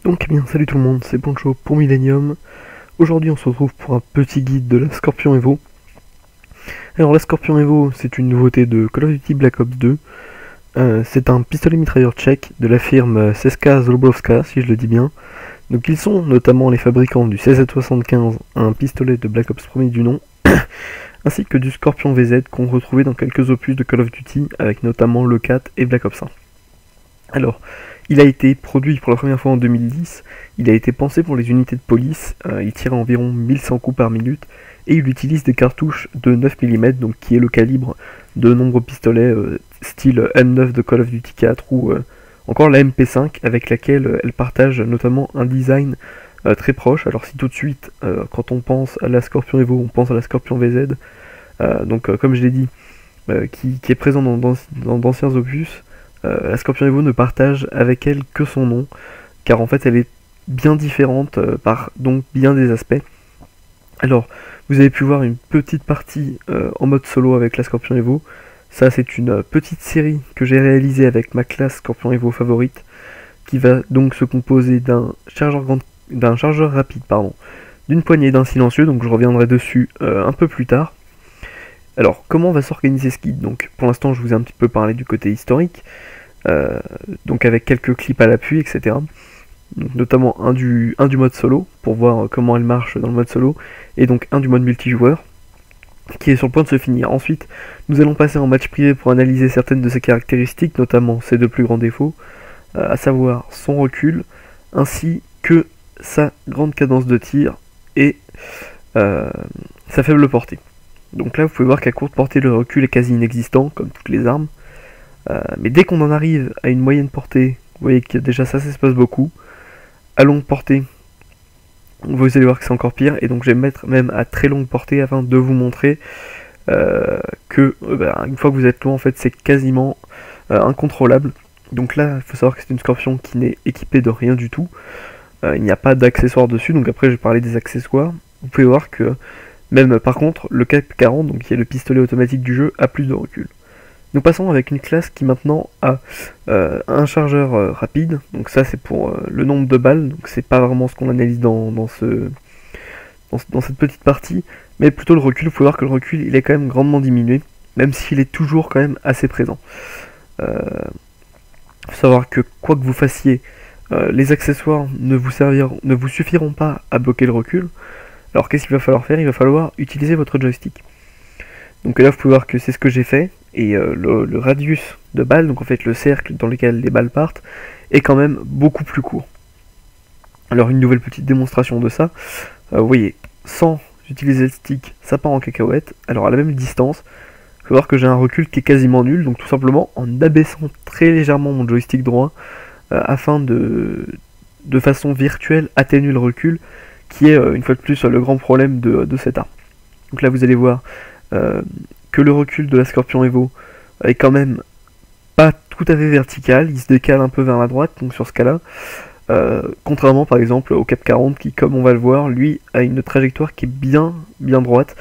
Donc eh bien salut tout le monde, c'est Poncho pour Millennium. Aujourd'hui on se retrouve pour un petit guide de la Scorpion Evo. Alors la Scorpion Evo c'est une nouveauté de Call of Duty Black Ops 2. C'est un pistolet mitrailleur tchèque de la firme Česká Zbrojovka si je le dis bien. Donc ils sont notamment les fabricants du CZ75, un pistolet de Black Ops premier du nom, ainsi que du Scorpion VZ qu'on retrouvait dans quelques opus de Call of Duty avec notamment le 4 et Black Ops 1. Alors, il a été produit pour la première fois en 2010, il a été pensé pour les unités de police, il tire environ 1100 coups par minute, et il utilise des cartouches de 9 mm, donc qui est le calibre de nombreux pistolets style M9 de Call of Duty 4, ou encore la MP5, avec laquelle elle partage notamment un design très proche. Alors si tout de suite, quand on pense à la Scorpion Evo, on pense à la Scorpion VZ, comme je l'ai dit, qui est présent dans d'anciens opus, la Scorpion Evo ne partage avec elle que son nom, car en fait elle est bien différente par donc bien des aspects. Alors, vous avez pu voir une petite partie en mode solo avec la Scorpion Evo. Ça c'est une petite série que j'ai réalisée avec ma classe Scorpion Evo favorite, qui va donc se composer d'un chargeur rapide, d'une poignée, d'un silencieux, donc je reviendrai dessus un peu plus tard. Alors, comment va s'organiser ce guide? Donc, pour l'instant, je vous ai un petit peu parlé du côté historique, donc avec quelques clips à l'appui, etc. Donc, notamment un du mode solo, pour voir comment elle marche dans le mode solo, et donc un du mode multijoueur, qui est sur le point de se finir. Ensuite, nous allons passer en match privé pour analyser certaines de ses caractéristiques, notamment ses deux plus grands défauts, à savoir son recul, ainsi que sa grande cadence de tir, et sa faible portée. Donc là, vous pouvez voir qu'à courte portée, le recul est quasi inexistant, comme toutes les armes. Mais dès qu'on en arrive à une moyenne portée, vous voyez que déjà ça s'espace beaucoup. À longue portée, vous allez voir que c'est encore pire. Et donc je vais me mettre même à très longue portée afin de vous montrer que une fois que vous êtes loin, en fait, c'est quasiment incontrôlable. Donc là, il faut savoir que c'est une Scorpion qui n'est équipée de rien du tout. Il n'y a pas d'accessoires dessus. Donc après, je vais parler des accessoires. Vous pouvez voir que même par contre, le Cap 40, donc qui est le pistolet automatique du jeu, a plus de recul. Nous passons avec une classe qui maintenant a un chargeur rapide, donc ça c'est pour le nombre de balles, donc c'est pas vraiment ce qu'on analyse dans cette petite partie, mais plutôt le recul. Vous pouvez voir que le recul il est quand même grandement diminué, même s'il est toujours quand même assez présent. Faut savoir que quoi que vous fassiez, les accessoires ne vous suffiront pas à bloquer le recul. Alors qu'est-ce qu'il va falloir faire? Il va falloir utiliser votre joystick. Donc là vous pouvez voir que c'est ce que j'ai fait, et le radius de balles, donc en fait le cercle dans lequel les balles partent, est quand même beaucoup plus court. Alors une nouvelle petite démonstration de ça, vous voyez, sans utiliser le stick, ça part en cacahuète. Alors à la même distance, vous pouvez voir que j'ai un recul qui est quasiment nul, donc tout simplement en abaissant très légèrement mon joystick droit, afin de façon virtuelle atténuer le recul, qui est une fois de plus le grand problème de cette arme. Donc là vous allez voir que le recul de la Scorpion Evo est quand même pas tout à fait vertical, il se décale un peu vers la droite, donc sur ce cas-là, contrairement par exemple au Cap 40 qui, comme on va le voir, lui a une trajectoire qui est bien droite,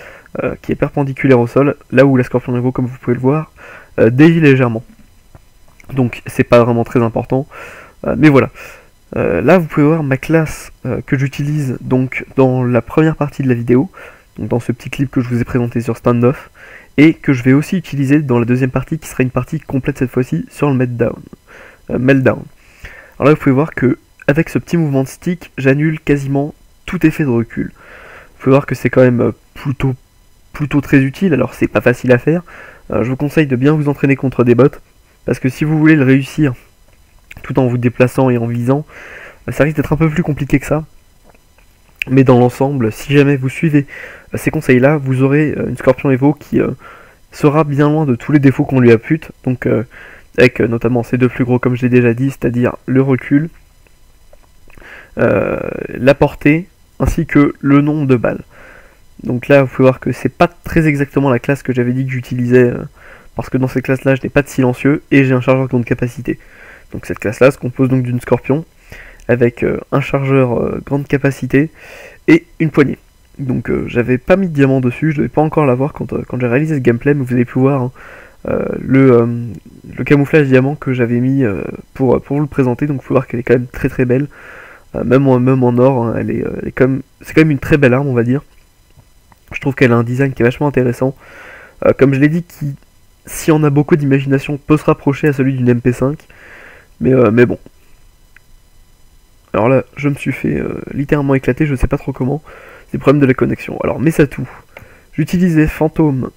qui est perpendiculaire au sol, là où la Scorpion Evo, comme vous pouvez le voir, dévie légèrement. Donc c'est pas vraiment très important, mais voilà. Là vous pouvez voir ma classe que j'utilise donc dans la première partie de la vidéo, donc dans ce petit clip que je vous ai présenté sur Standoff, et que je vais aussi utiliser dans la deuxième partie qui sera une partie complète cette fois-ci sur le Meltdown. Alors là vous pouvez voir que avec ce petit mouvement de stick, j'annule quasiment tout effet de recul. Vous pouvez voir que c'est quand même plutôt très utile. Alors c'est pas facile à faire, je vous conseille de bien vous entraîner contre des bots, parce que si vous voulez le réussir tout en vous déplaçant et en visant, ça risque d'être un peu plus compliqué que ça. Mais dans l'ensemble, si jamais vous suivez ces conseils-là, vous aurez une Scorpion Evo qui sera bien loin de tous les défauts qu'on lui impute, donc avec notamment ces deux plus gros comme je l'ai déjà dit, c'est-à-dire le recul, la portée, ainsi que le nombre de balles. Donc là, vous pouvez voir que c'est pas très exactement la classe que j'avais dit que j'utilisais, parce que dans cette classe-là, je n'ai pas de silencieux, et j'ai un chargeur grande capacité. Donc cette classe-là se compose donc d'une Scorpion, avec un chargeur grande capacité et une poignée. Donc j'avais pas mis de diamant dessus, je devais pas encore l'avoir quand j'ai réalisé ce gameplay, mais vous avez pu voir le camouflage diamant que j'avais mis pour vous le présenter. Donc vous pouvez voir qu'elle est quand même très belle, même en or, hein, c'est quand même une très belle arme, on va dire. Je trouve qu'elle a un design qui est vachement intéressant. Comme je l'ai dit, qui, si on a beaucoup d'imagination, peut se rapprocher à celui d'une MP5. Mais bon. Alors là, je me suis fait littéralement éclater, je sais pas trop comment. C'est le problème de la connexion. Alors, mes atouts. J'utilisais fantôme,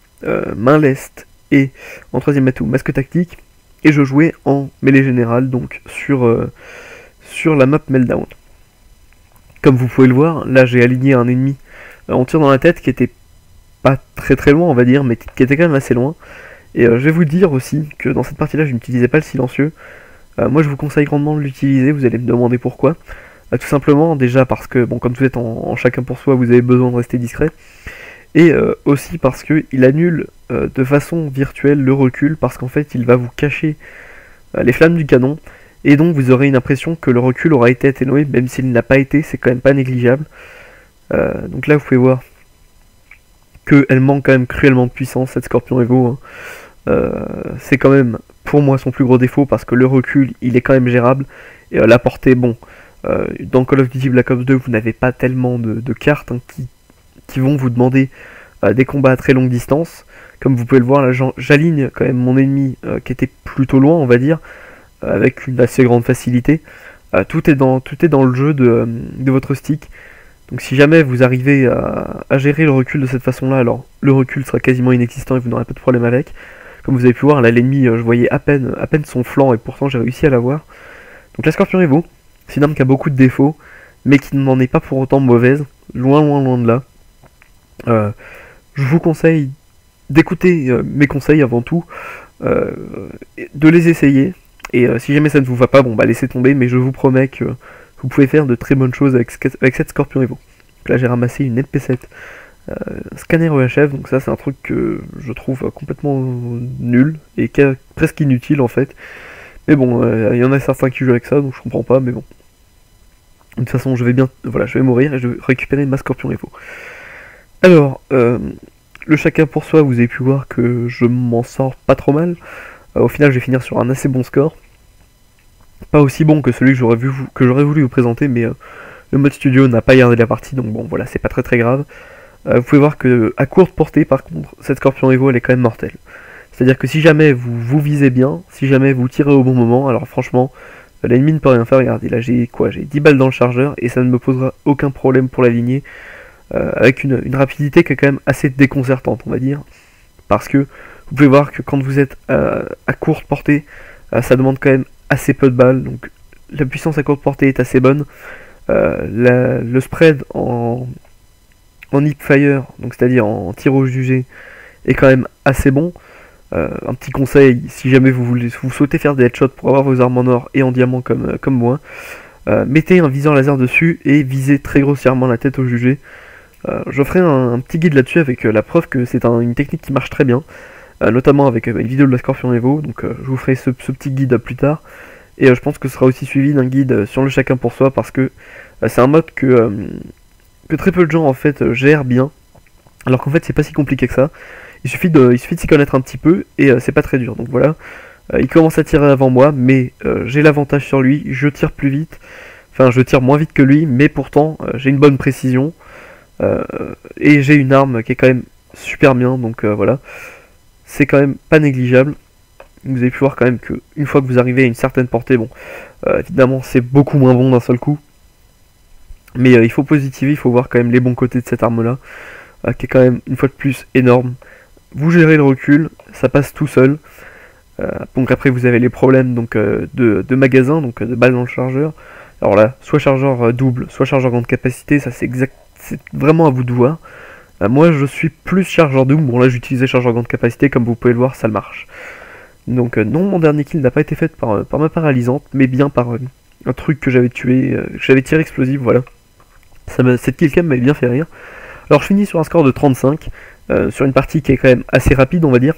main leste et en troisième atout, masque tactique. Et je jouais en mêlée générale, donc sur la map Meltdown. Comme vous pouvez le voir, là j'ai aligné un ennemi en tir dans la tête qui était pas très très loin, on va dire, mais qui était quand même assez loin. Et je vais vous dire aussi que dans cette partie-là, je n'utilisais pas le silencieux. Moi, je vous conseille grandement de l'utiliser, vous allez me demander pourquoi. Tout simplement, déjà parce que, bon, comme vous êtes en chacun pour soi, vous avez besoin de rester discret. Et aussi parce qu'il annule de façon virtuelle le recul, parce qu'en fait, il va vous cacher les flammes du canon. Et donc, vous aurez une impression que le recul aura été atténué, même s'il n'a pas été, c'est quand même pas négligeable. Donc là, vous pouvez voir qu'elle manque quand même cruellement de puissance, cette Scorpion Evo. Hein. C'est quand même, pour moi, son plus gros défaut, parce que le recul, il est quand même gérable. Et la portée, bon, dans Call of Duty Black Ops 2, vous n'avez pas tellement de cartes hein, qui vont vous demander des combats à très longue distance. Comme vous pouvez le voir, là, j'aligne quand même mon ennemi qui était plutôt loin, on va dire, avec une assez grande facilité. Tout est dans le jeu de votre stick. Donc si jamais vous arrivez à gérer le recul de cette façon-là, alors le recul sera quasiment inexistant et vous n'aurez pas de problème avec. Comme vous avez pu voir, là l'ennemi, je voyais à peine son flanc et pourtant j'ai réussi à l'avoir. Donc la Scorpion Evo, c'est une arme qui a beaucoup de défauts, mais qui n'en est pas pour autant mauvaise, loin de là. Je vous conseille d'écouter mes conseils avant tout, de les essayer, et si jamais ça ne vous va pas, bon bah laissez tomber, mais je vous promets que vous pouvez faire de très bonnes choses avec cette Scorpion Evo. Donc là j'ai ramassé une MP7 scanner EHF, donc ça c'est un truc que je trouve complètement nul, et presque inutile en fait. Mais bon, il y en a certains qui jouent avec ça, donc je comprends pas, mais bon. De toute façon, je vais mourir et je vais récupérer ma Scorpion Evo. Alors, le chacun pour soi, vous avez pu voir que je m'en sors pas trop mal. Au final, je vais finir sur un assez bon score. Pas aussi bon que celui que j'aurais voulu vous présenter, mais le mode studio n'a pas gardé la partie, donc bon, voilà, c'est pas très très grave. Vous pouvez voir que à courte portée, par contre, cette Scorpion Evo, elle est quand même mortelle. C'est-à-dire que si jamais vous visez bien, si jamais vous tirez au bon moment, alors franchement, l'ennemi ne peut rien faire. Regardez, là j'ai 10 balles dans le chargeur et ça ne me posera aucun problème pour l'aligner, avec une rapidité qui est quand même assez déconcertante, on va dire, parce que vous pouvez voir que quand vous êtes à courte portée, ça demande quand même assez peu de balles, donc la puissance à courte portée est assez bonne. Le spread en hipfire, donc c'est-à-dire en tir au jugé, est quand même assez bon. Un petit conseil, si jamais vous souhaitez faire des headshots pour avoir vos armes en or et en diamant comme moi, mettez un viseur laser dessus et visez très grossièrement la tête au jugé. Je ferai un petit guide là-dessus avec la preuve que c'est une technique qui marche très bien, notamment avec une vidéo de la Scorpion Evo, donc je vous ferai ce petit guide plus tard. Et je pense que ce sera aussi suivi d'un guide sur le chacun pour soi, parce que c'est un mode que très peu de gens en fait gèrent bien, alors qu'en fait c'est pas si compliqué que ça. Il suffit de s'y connaître un petit peu et c'est pas très dur. Donc voilà, il commence à tirer avant moi, mais j'ai l'avantage sur lui, je tire plus vite, enfin je tire moins vite que lui, mais pourtant j'ai une bonne précision et j'ai une arme qui est quand même super bien, donc voilà, c'est quand même pas négligeable. Vous avez pu voir quand même que une fois que vous arrivez à une certaine portée, bon, évidemment c'est beaucoup moins bon d'un seul coup, mais il faut positiver, il faut voir quand même les bons côtés de cette arme là, qui est quand même une fois de plus énorme. Vous gérez le recul, ça passe tout seul. Donc après vous avez les problèmes donc de magasin, donc de balles dans le chargeur. Alors là, soit chargeur double, soit chargeur grande capacité, ça c'est vraiment à vous de voir. Moi je suis plus chargeur double, bon là j'utilisais chargeur grande capacité, comme vous pouvez le voir ça marche. Donc non, mon dernier kill n'a pas été fait par ma paralysante, mais bien par un truc que j'avais tué, que j'avais tiré explosif, voilà. Cette kill cam m'avait bien fait rire. Alors je finis sur un score de 35, sur une partie qui est quand même assez rapide, on va dire.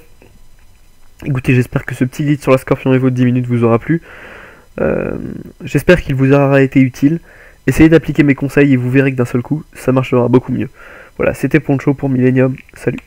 Écoutez, j'espère que ce petit guide sur la Scorpion Evo de 10 minutes vous aura plu. J'espère qu'il vous aura été utile. Essayez d'appliquer mes conseils et vous verrez que d'un seul coup, ça marchera beaucoup mieux. Voilà, c'était Poncho pour Millennium. Salut.